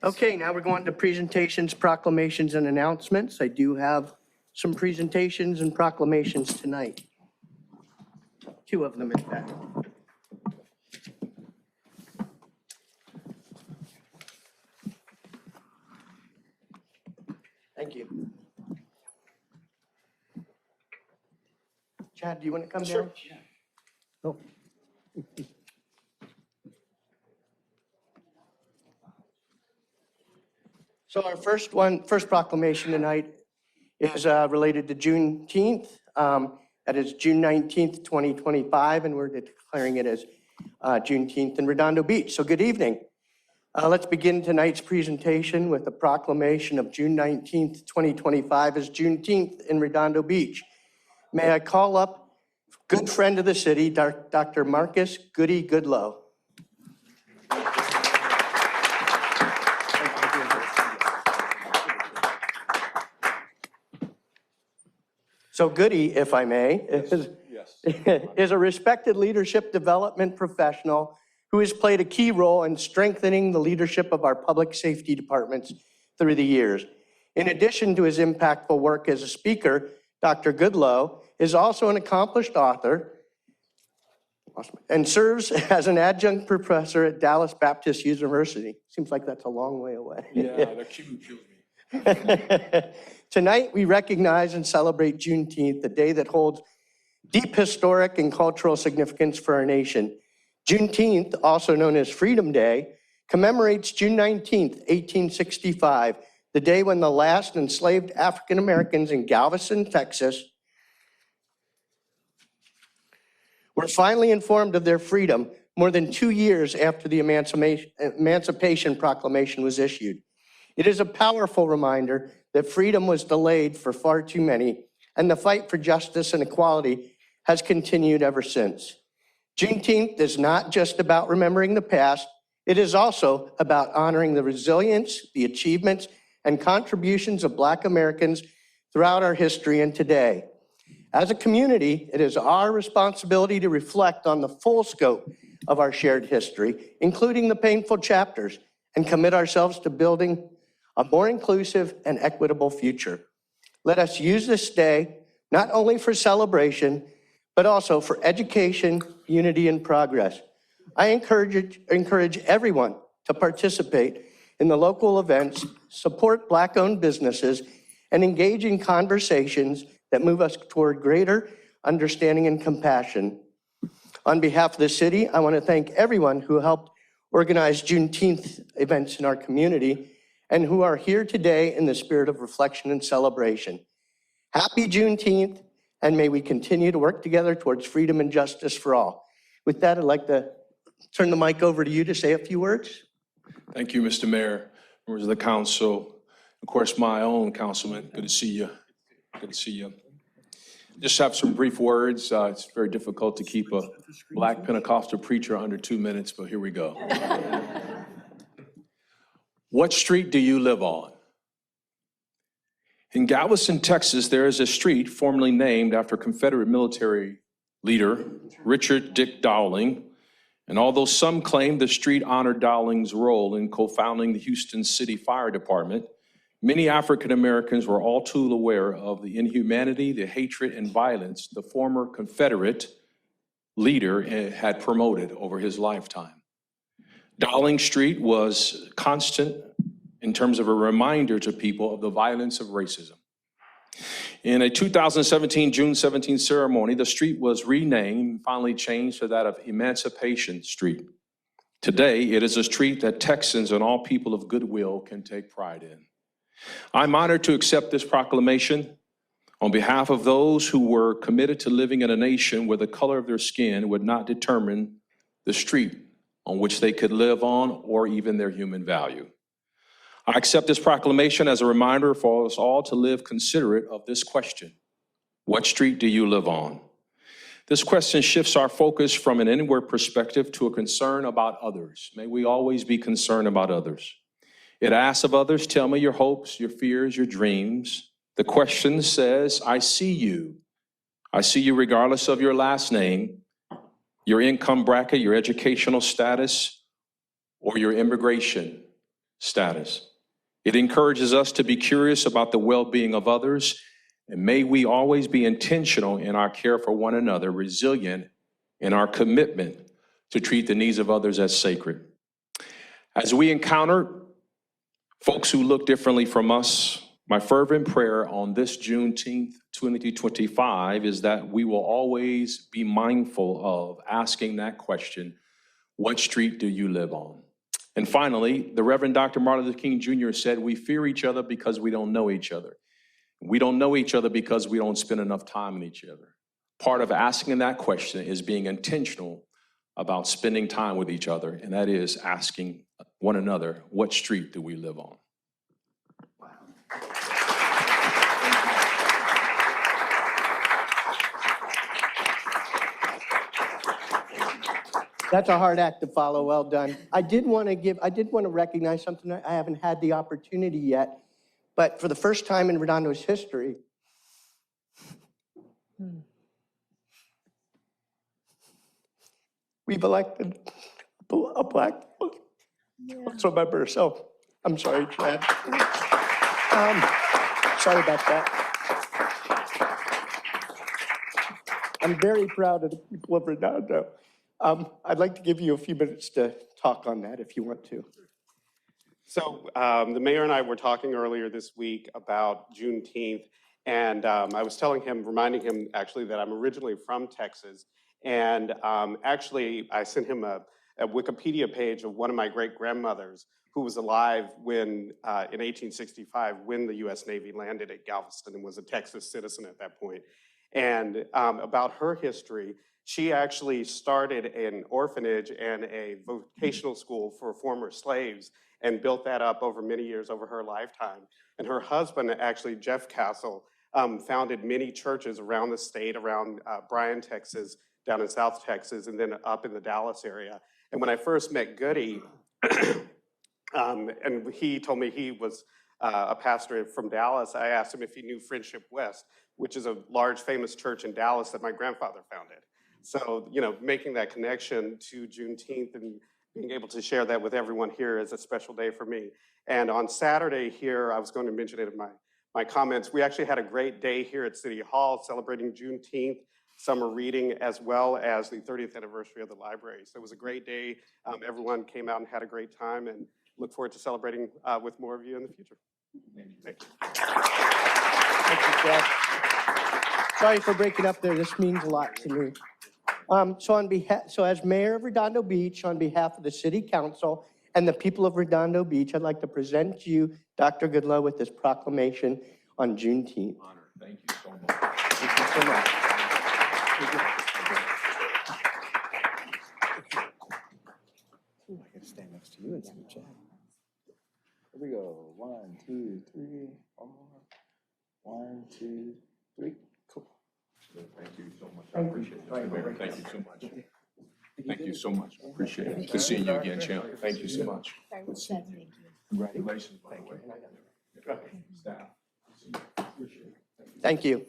Okay, now we're going to presentations, proclamations, and announcements. I do have some presentations and proclamations tonight. Two of them, in fact. Thank you. Chad, do you want to come down? Yeah. Oh. So our first proclamation tonight is related to Juneteenth. That is June 19th, 2025, and we're declaring it as Juneteenth in Redondo Beach. So good evening. Let's begin tonight's presentation with the proclamation of June 19th, 2025 as Juneteenth in Redondo Beach. May I call up good friend of the city, Dr. Marcus Goodie Goodloe. So Goodie, if I may, is a respected leadership development professional who has played a key role in strengthening the leadership of our public safety departments through the years. In addition to his impactful work as a speaker, Dr. Goodloe is also an accomplished author and serves as an adjunct professor at Dallas Baptist University. Seems like that's a long way away. Yeah, that kills me. Tonight, we recognize and celebrate Juneteenth, the day that holds deep historic and cultural significance for our nation. Juneteenth, also known as Freedom Day, commemorates June 19th, 1865, the day when the last enslaved African Americans in Galveston, Texas, were finally informed of their freedom more than 2 years after the Emancipation Proclamation was issued. It is a powerful reminder that freedom was delayed for far too many, and the fight for justice and equality has continued ever since. Juneteenth is not just about remembering the past, it is also about honoring the resilience, the achievements, and contributions of Black Americans throughout our history and today. As a community, it is our responsibility to reflect on the full scope of our shared history, including the painful chapters, and commit ourselves to building a more inclusive and equitable future. Let us use this day not only for celebration, but also for education, unity, and progress. I encourage everyone to participate in the local events, support Black-owned businesses, and engage in conversations that move us toward greater understanding and compassion. On behalf of the city, I want to thank everyone who helped organize Juneteenth events in our community and who are here today in the spirit of reflection and celebration. Happy Juneteenth, and may we continue to work together towards freedom and justice for all. With that, I'd like to turn the mic over to you to say a few words. Thank you, Mr. Mayor, members of the council, of course, my own councilman. Good to see you. Good to see you. Just have some brief words. It's very difficult to keep a Black Pentecostal preacher under 2 minutes, but here we go. What street do you live on? In Galveston, Texas, there is a street formerly named after Confederate military leader Richard Dick Dowling. And although some claim the street honored Dowling's role in co-founding the Houston City Fire Department, many African Americans were all too aware of the inhumanity, the hatred, and violence the former Confederate leader had promoted over his lifetime. Dowling Street was constant in terms of a reminder to people of the violence of racism. In a 2017 June 17th ceremony, the street was renamed, finally changed to that of Emancipation Street. Today, it is a street that Texans and all people of goodwill can take pride in. I'm honored to accept this proclamation on behalf of those who were committed to living in a nation where the color of their skin would not determine the street on which they could live on or even their human value. I accept this proclamation as a reminder for us all to live considerate of this question: what street do you live on? This question shifts our focus from an inward perspective to a concern about others. May we always be concerned about others. It asks of others, tell me your hopes, your fears, your dreams. The question says, I see you. I see you regardless of your last name, your income bracket, your educational status, or your immigration status. It encourages us to be curious about the well-being of others, and may we always be intentional in our care for one another, resilient in our commitment to treat the needs of others as sacred. As we encounter folks who look differently from us, my fervent prayer on this Juneteenth 2025 is that we will always be mindful of asking that question, what street do you live on? And finally, the Reverend Dr. Martin Luther King Jr. said, we fear each other because we don't know each other. We don't know each other because we don't spend enough time with each other. Part of asking that question is being intentional about spending time with each other, and that is asking one another, what street do we live on? That's a hard act to follow. Well done. I did want to recognize something. I haven't had the opportunity yet, but for the first time in Redondo's history, we've elected a black council member. So I'm sorry, Chad. Sorry about that. I'm very proud of the people of Redondo. I'd like to give you a few minutes to talk on that if you want to. So the mayor and I were talking earlier this week about Juneteenth, and I was reminding him actually that I'm originally from Texas, and actually I sent him a Wikipedia page of one of my great-grandmothers who was alive when, in 1865, when the U.S. Navy landed at Galveston and was a Texas citizen at that point. And about her history, she actually started an orphanage and a vocational school for former slaves and built that up over many years over her lifetime. And her husband, actually, Jeff Castle, founded many churches around the state, around Bryan, Texas, down in South Texas, and then up in the Dallas area. And when I first met Goodie, and he told me he was a pastor from Dallas, I asked him if he knew Friendship West, which is a large famous church in Dallas that my grandfather founded. So, you know, making that connection to Juneteenth and being able to share that with everyone here is a special day for me. And on Saturday here, I was going to mention it in my comments, we actually had a great day here at City Hall celebrating Juneteenth, summer reading, as well as the 30th anniversary of the library. So it was a great day. Everyone came out and had a great time, and look forward to celebrating with more of you in the future. Thank you. Thank you, Jeff. Sorry for breaking up there. This means a lot to me. So as mayor of Redondo Beach, on behalf of the city council and the people of Redondo Beach, I'd like to present to you, Dr. Goodloe, with this proclamation on Juneteenth. Honor. Thank you so much. Thank you so much. Ooh, I gotta stand next to you and see Chad. Here we go. 1, 2, 3, 4. 1, 2, 3. Cool. Thank you so much. I appreciate it. Mr. Mayor, thank you so much. Thank you so much. Appreciate it. Good seeing you again, Champ. Thank you so much. Congratulations, by the way. Staff. Appreciate it. Thank you.